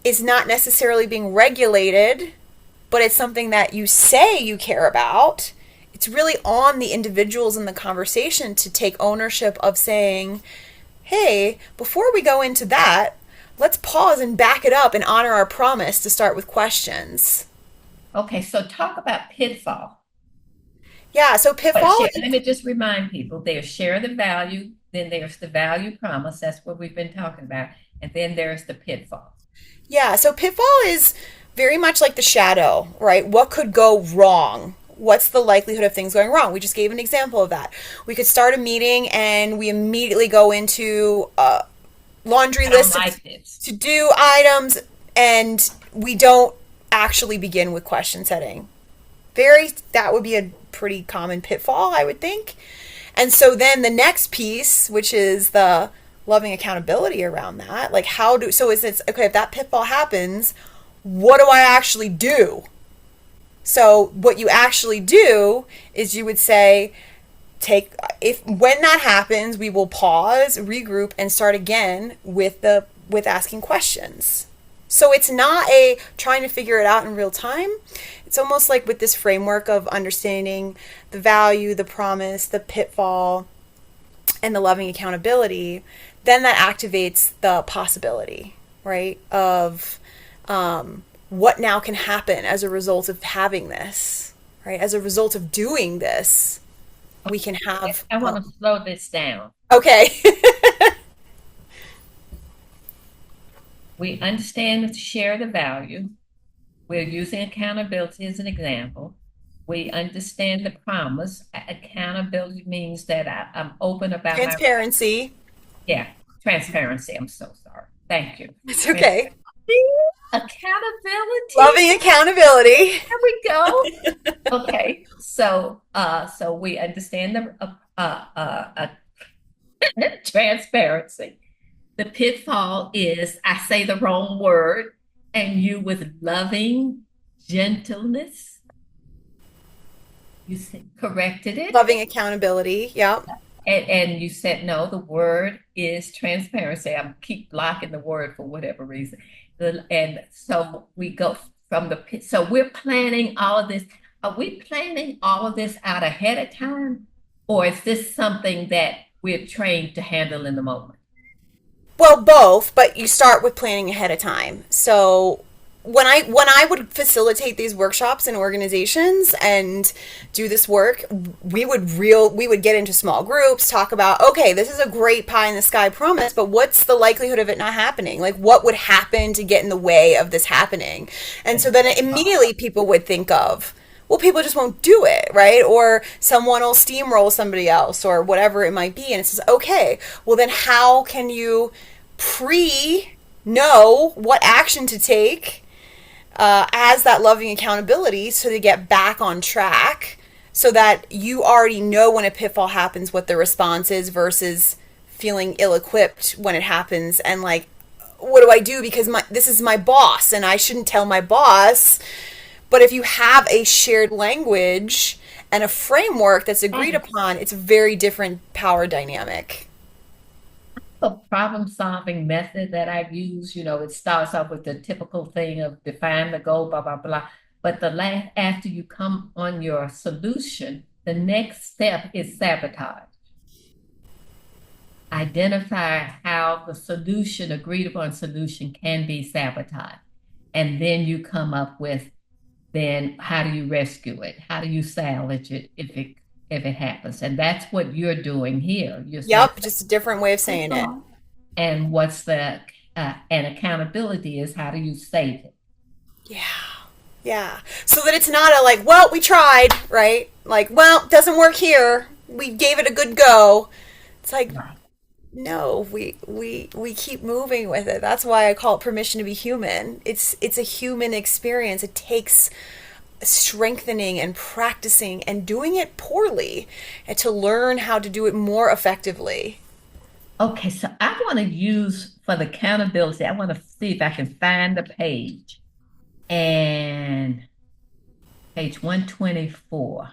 is not necessarily being regulated, but it's something that you say you care about, it's really on the individuals in the conversation to take ownership of saying, hey, before we go into that, let's pause and back it up and honor our promise to start with questions. Okay, so talk about pitfall. Yeah, so pitfall. Let me just remind people, there's share the value, then there's the value promise, that's what we've been talking about, and then there's the pitfall. Yeah, so pitfall is very much like the shadow, right? What could go wrong? What's the likelihood of things going wrong? We just gave an example of that. We could start a meeting and we immediately go into a laundry list of to-do items, and we don't actually begin with question setting. That would be a pretty common pitfall, I would think. And so then the next piece, which is the loving accountability around that, like if that pitfall happens, what do I actually do? So what you actually do is you would say, when that happens, we will pause, regroup, and start again with asking questions. So it's not trying to figure it out in real time. It's almost like with this framework of understanding the value, the promise, the pitfall, and the loving accountability, then that activates the possibility, right? Of what now can happen as a result of having this, right? As a result of doing this, we can have. I want to slow this down. Okay. We understand to share the value. We're using accountability as an example. We understand the promise. Accountability means that I'm open about my, Transparency. yeah, transparency. I'm so sorry. Thank you. It's Transparency, okay. accountability. Loving accountability. There we go. Okay. So we understand the transparency. The pitfall is I say the wrong word, and you, with loving gentleness, you corrected it. Loving accountability. Yep. And you said, no, the word is transparency. I keep blocking the word for whatever reason. And so we go from the pit. So we're planning all of this. Are we planning all of this out ahead of time? Or is this something that we're trained to handle in the moment? Well, both, but you start with planning ahead of time. So when I would facilitate these workshops in organizations and do this work, we would get into small groups, talk about, okay, this is a great pie in the sky promise, but what's the likelihood of it not happening? Like, what would happen to get in the way of this happening? And so then immediately people would think of, well, people just won't do it, right? Or someone will steamroll somebody else or whatever it might be. And it says, okay, well, then how can you know what action to take as that loving accountability so to get back on track so that you already know when a pitfall happens what the response is versus feeling ill-equipped when it happens and like, what do I do because this is my boss and I shouldn't tell my boss. But if you have a shared language and a framework that's agreed upon, it's a very different power dynamic. A problem solving method that I've used, it starts off with the typical thing of define the goal, blah, blah, blah. But after you come on your solution, the next step is sabotage. Identify how the solution, agreed upon solution, can be sabotaged. And then you come up with, then how do you rescue it? How do you salvage it if it happens? And that's what you're doing here. You're saying, Yep, just a different way of saying it. and what's the and accountability is how do you save it? Yeah. Yeah. So that it's not a like, well, we tried, right? Like, well, it doesn't work here. We gave it a good go. It's like, Right. no, we keep moving with it. That's why I call it permission to be human. It's a human experience. It takes strengthening and practicing and doing it poorly and to learn how to do it more effectively. Okay, so I want to use for the accountability, I want to see if I can find the page. And page 124.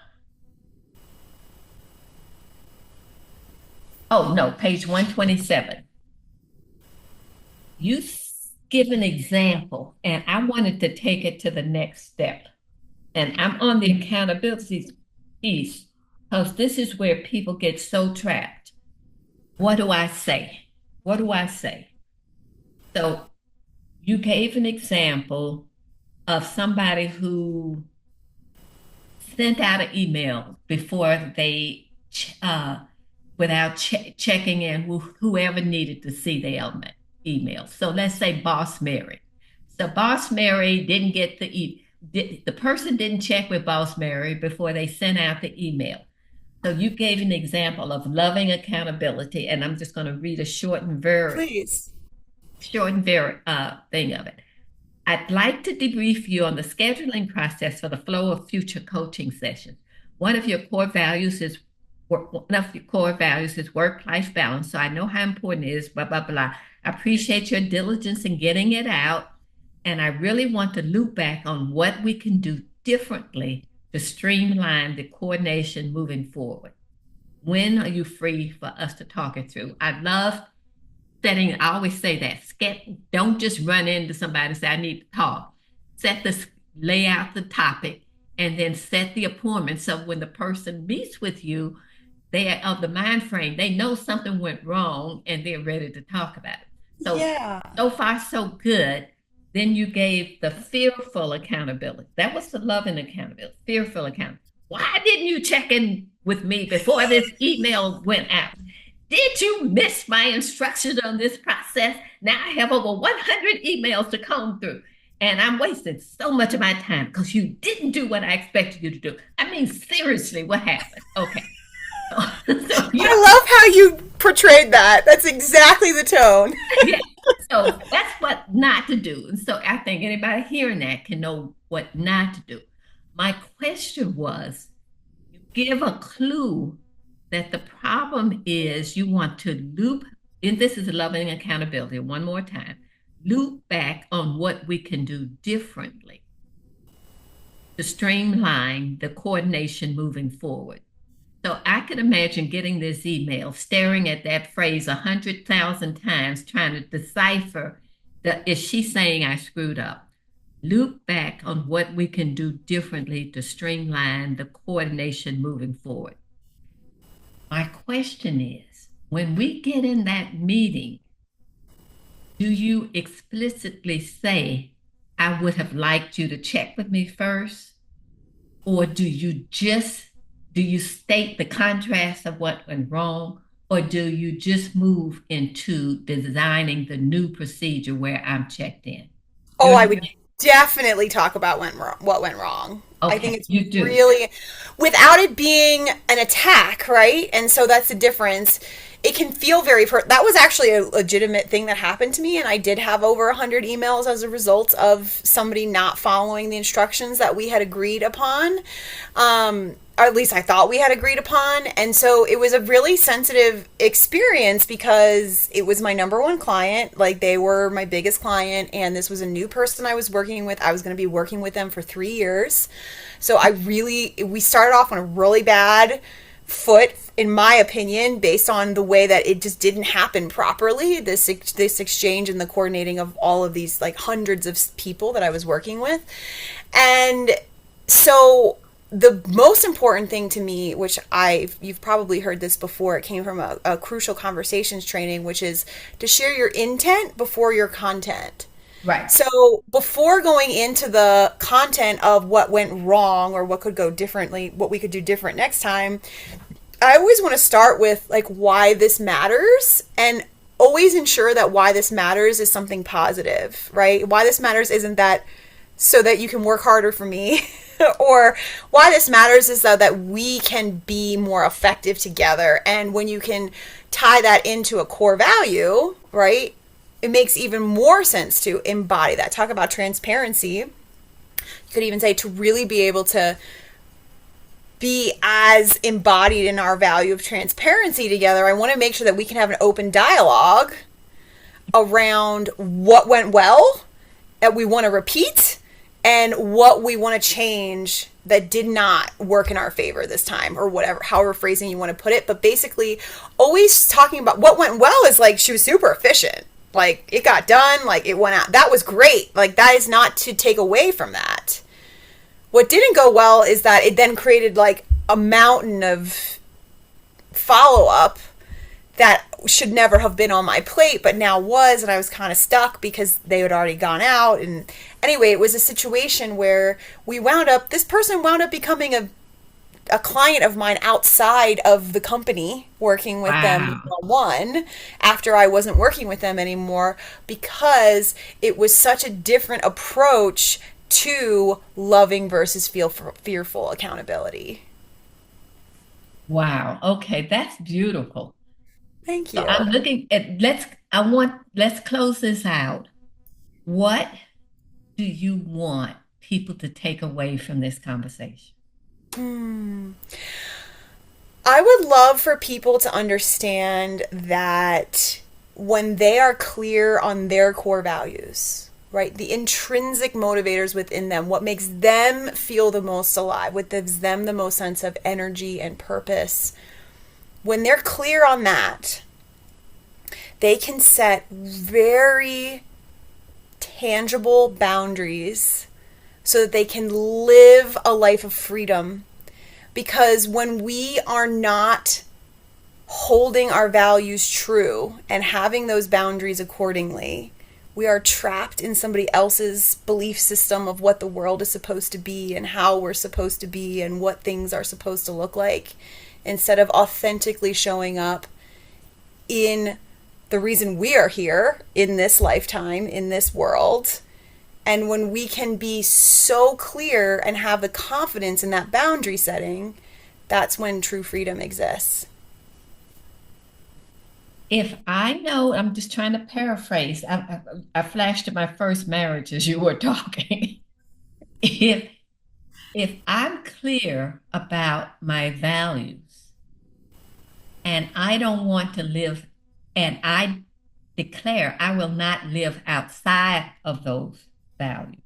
Oh, no, page 127. You give an example, and I wanted to take it to the next step. And I'm on the accountability piece because this is where people get so trapped. What do I say? What do I say? So you gave an example of somebody who sent out an email before they, without checking in with whoever needed to see the email. So let's say Boss Mary. So Boss Mary didn't get the person didn't check with Boss Mary before they sent out the email. So you gave an example of loving accountability, and I'm just going to read a short and very Please. thing of it. I'd like to debrief you on the scheduling process for the flow of future coaching sessions. One of your core values is work-life balance. So I know how important it is, blah, blah, blah. I appreciate your diligence in getting it out. And I really want to loop back on what we can do differently to streamline the coordination moving forward. When are you free for us to talk it through? I love setting, I always say that, don't just run into somebody and say, I need to talk. Lay out the topic and then set the appointment. So when the person meets with you, they are of the mind frame. They know something went wrong and they're ready to talk about it. So, Yeah. so far, so good. Then you gave the fearful accountability. That was the loving accountability, fearful accountability. Why didn't you check in with me before this email went out? Did you miss my instructions on this process? Now I have over 100 emails to comb through, and I'm wasting so much of my time because you didn't do what I expected you to do. I mean, seriously, what happened? Okay. I love how you portrayed that. That's exactly the tone. Yeah. So that's what not to do. And so I think anybody hearing that can know what not to do. My question was, you give a clue that the problem is you want to loop, and this is loving accountability, one more time, loop back on what we can do differently to streamline the coordination moving forward. So I could imagine getting this email, staring at that phrase 100,000 times, trying to decipher is she saying I screwed up? Loop back on what we can do differently to streamline the coordination moving forward. My question is, when we get in that meeting, do you explicitly say, I would have liked you to check with me first? Or do you state the contrast of what went wrong? Or do you just move into designing the new procedure where I'm checked in? Oh, You I would definitely talk about what went wrong. I think Okay, it's you do. really, without it being an attack, right? And so that's the difference. It can feel that was actually a legitimate thing that happened to me, and I did have over 100 emails as a result of somebody not following the instructions that we had agreed upon. Or at least I thought we had agreed upon. And so it was a really sensitive experience because it was my number one client. Like, they were my biggest client, and this was a new person I was working with. I was going to be working with them for 3 years. So we started off on a really bad foot, in my opinion, based on the way that it just didn't happen properly. This exchange and the coordinating of all of these, like, hundreds of people that I was working with. And so the most important thing to me, which you've probably heard this before, it came from a crucial conversations training, which is to share your intent before your content. Right. So before going into the content of what went wrong or what could go differently, what we could do different next time, I always want to start with, like, why this matters, and always ensure that why this matters is something positive, right? Why this matters isn't that so that you can work harder for me or why this matters is that we can be more effective together. And when you can tie that into a core value, right, it makes even more sense to embody that. Talk about transparency. You could even say to really be able to be as embodied in our value of transparency together, I want to make sure that we can have an open dialogue around what went well, that we want to repeat, and what we want to change that did not work in our favor this time, or whatever, however phrasing you want to put it. But basically, always talking about what went well is like, she was super efficient. Like, it got done, like, it went out. That was great. Like, that is not to take away from that. What didn't go well is that it then created, like, a mountain of follow-up that should never have been on my plate, but now was, and I was kind of stuck because they had already gone out. And anyway, it was a situation where this person wound up becoming a client of mine outside of the company, working with them one-on-one after I wasn't working with them anymore, because it was such a different approach to loving versus fearful accountability. Wow. Okay, that's beautiful. Thank you. So I'm looking at let's close this out. What do you want people to take away from this conversation? I would love for people to understand that when they are clear on their core values, right, the intrinsic motivators within them, what makes them feel the most alive, what gives them the most sense of energy and purpose, when they're clear on that, they can set very tangible boundaries so that they can live a life of freedom. Because when we are not holding our values true and having those boundaries accordingly, we are trapped in somebody else's belief system of what the world is supposed to be and how we're supposed to be and what things are supposed to look like, instead of authentically showing up in the reason we are here in this lifetime, in this world. And when we can be so clear and have the confidence in that boundary setting, that's when true freedom exists. If I know, I'm just trying to paraphrase. I flashed to my first marriage as you were talking. If if I'm clear about my values and I don't want to live, and I declare I will not live outside of those values,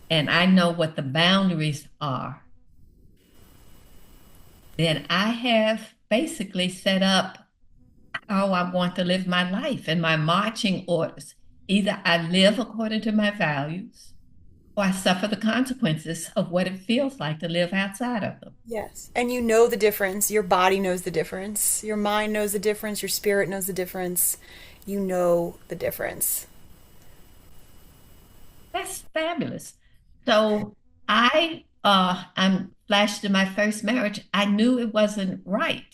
and I know what the boundaries are, then I have basically set up how I want to live my life and my marching orders. Either I live according to my values or I suffer the consequences of what it feels like to live outside of them. Yes. And you know the difference. Your body knows the difference. Your mind knows the difference. Your spirit knows the difference. You know the difference. That's fabulous. So I'm flashed to my first marriage. I knew it wasn't right,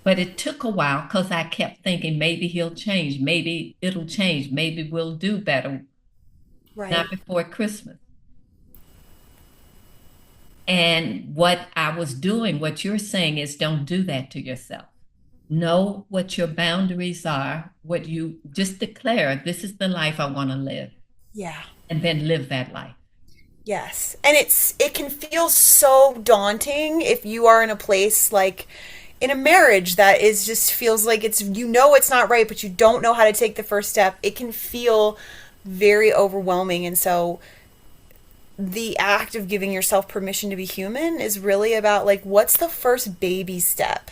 but it took a while because I kept thinking maybe he'll change, maybe it'll change, maybe we'll do better, not Right. before Christmas. And what I was doing, what you're saying is don't do that to yourself. Know what your boundaries are, what you just declare, this is the life I want to live, Yeah. and then live that life. Yes. And it can feel so daunting if you are in a place like in a marriage that is just feels like it's, you know, it's not right, but you don't know how to take the first step. It can feel very overwhelming. And so the act of giving yourself permission to be human is really about like, what's the first baby step?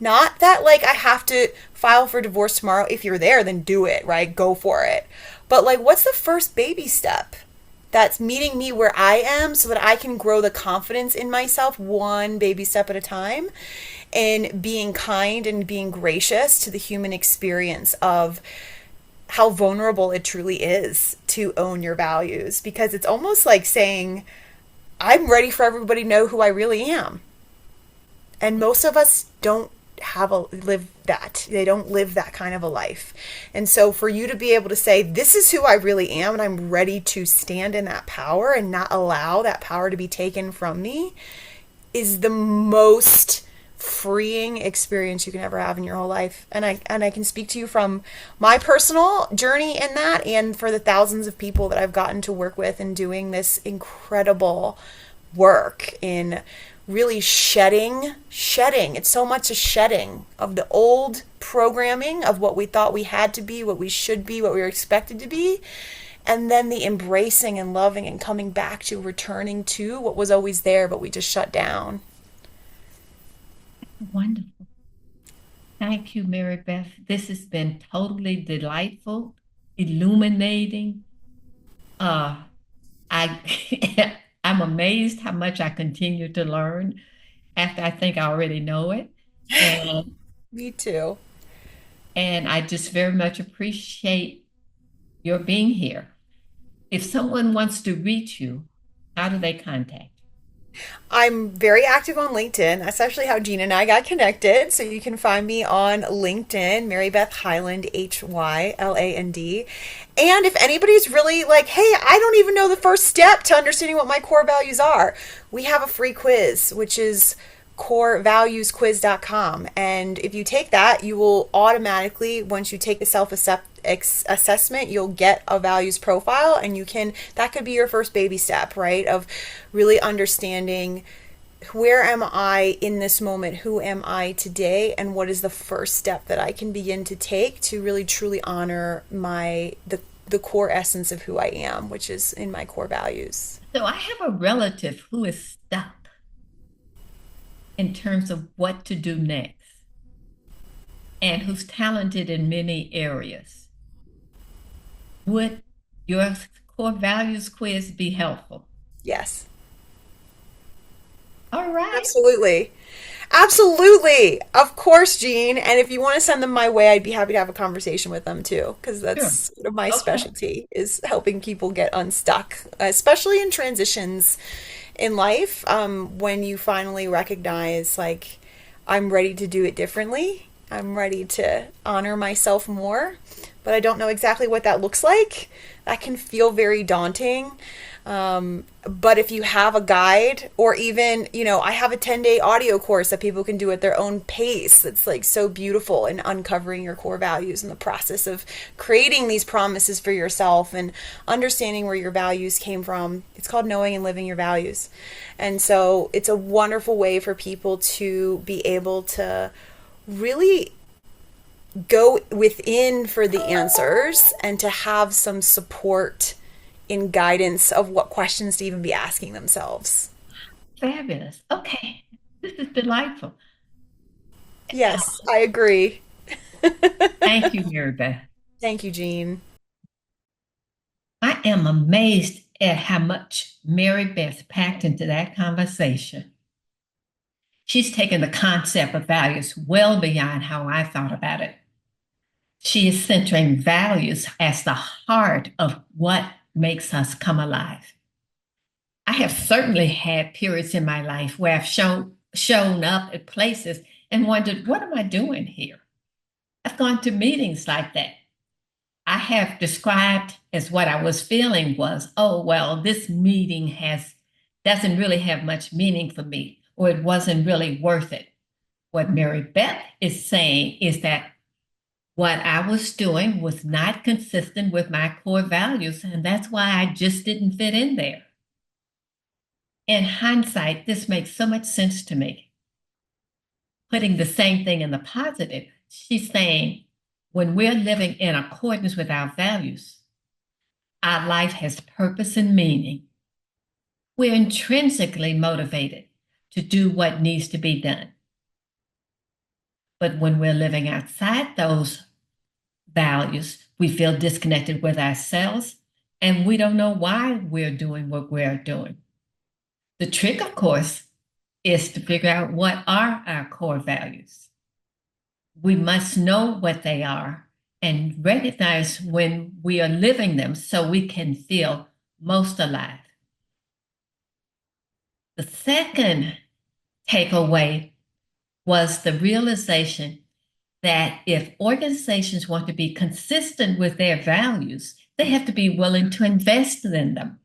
Not that like I have to file for divorce tomorrow. If you're there, then do it, right? Go for it. But like, what's the first baby step that's meeting me where I am so that I can grow the confidence in myself one baby step at a time, and being kind and being gracious to the human experience of how vulnerable it truly is to own your values, because it's almost like saying, I'm ready for everybody to know who I really am. And most of us don't have a live that. They don't live that kind of a life. And so for you to be able to say, this is who I really am and I'm ready to stand in that power and not allow that power to be taken from me, is the most freeing experience you can ever have in your whole life. And I can speak to you from my personal journey in that, and for the thousands of people that I've gotten to work with and doing this incredible work in really shedding. It's so much a shedding of the old programming of what we thought we had to be, what we should be, what we were expected to be, and then the embracing and loving and coming back to, returning to what was always there but we just shut down. Wonderful. Thank you, Mary Beth. This has been totally delightful, illuminating. Uh, I I'm amazed how much I continue to learn after I think I already know it. And Me too. and I just very much appreciate your being here. If someone wants to reach you, how do they contact I'm very active on LinkedIn. That's actually how Gina and I got connected. So you can find me on LinkedIn, MaryBeth Hyland, Hyland. And if anybody's really like, hey, I don't even know the first step to understanding what my core values are, we have a free quiz, which is corevaluesquiz.com. And if you take that, you will automatically, once you take the self assessment, you'll get a values profile, and you can, that could be your first baby step, right? Of really understanding, where am I in this moment? Who am I today? And what is the first step that I can begin to take to really truly honor the core essence of who I am, which is in my core values. So I have a relative who is stuck in terms of what to do next and who's talented in many areas. Would your core values quiz be helpful? Yes. All right. Absolutely. Absolutely. Of course, Jean. And if you want to send them my way, I'd be happy to have a conversation with them too, because that's Sure. sort of my Okay. specialty is helping people get unstuck, especially in transitions in life. When you finally recognize, like, I'm ready to do it differently. I'm ready to honor myself more, but I don't know exactly what that looks like. That can feel very daunting. But if you have a guide, or even, I have a 10-day audio course that people can do at their own pace. It's like so beautiful in uncovering your core values and the process of creating these promises for yourself and understanding where your values came from. It's called Knowing and Living Your Values. And so it's a wonderful way for people to be able to really go within for the answers and to have some support in guidance of what questions to even be asking themselves. Fabulous. Okay. This is delightful. Yes, I agree. Thank you, Mary Beth. Thank you, Jean. I am amazed at how much Mary Beth packed into that conversation. She's taken the concept of values well beyond how I thought about it. She is centering values as the heart of what makes us come alive. I have certainly had periods in my life where I've shown up at places and wondered, what am I doing here? I've gone to meetings like that. I have described as what I was feeling was, oh, well, this meeting doesn't really have much meaning for me, or it wasn't really worth it. What Mary Beth is saying is that what I was doing was not consistent with my core values, and that's why I just didn't fit in there. In hindsight, this makes so much sense to me. Putting the same thing in the positive, she's saying when we're living in accordance with our values, our life has purpose and meaning. We're intrinsically motivated to do what needs to be done. But when we're living outside those values, we feel disconnected with ourselves and we don't know why we're doing what we're doing. The trick, of course, is to figure out what are our core values. We must know what they are and recognize when we are living them so we can feel most alive. The second takeaway was the realization that if organizations want to be consistent with their values, they have to be willing to invest in them.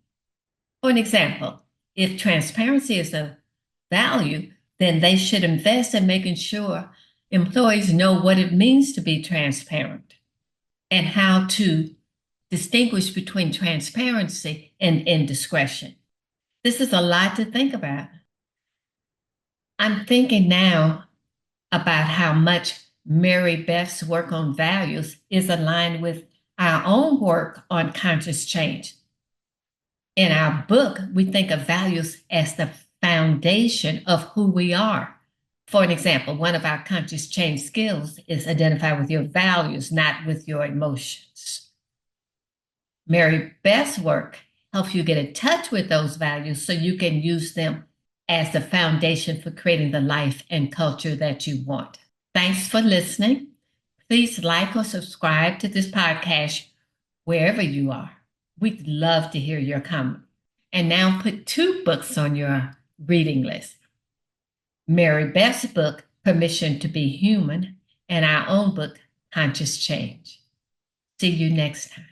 For an example, if transparency is a value, then they should invest in making sure employees know what it means to be transparent and how to distinguish between transparency and indiscretion. This is a lot to think about. I'm thinking now about how much Mary Beth's work on values is aligned with our own work on conscious change. In our book, we think of values as the foundation of who we are. For an example, one of our conscious change skills is identify with your values, not with your emotions. Mary Beth's work helps you get in touch with those values so you can use them as the foundation for creating the life and culture that you want. Thanks for listening. Please like or subscribe to this podcast wherever you are. We'd love to hear your comment. And now put 2 books on your reading list. Mary Beth's book, Permission to Be Human, and our own book, Conscious Change. See you next time.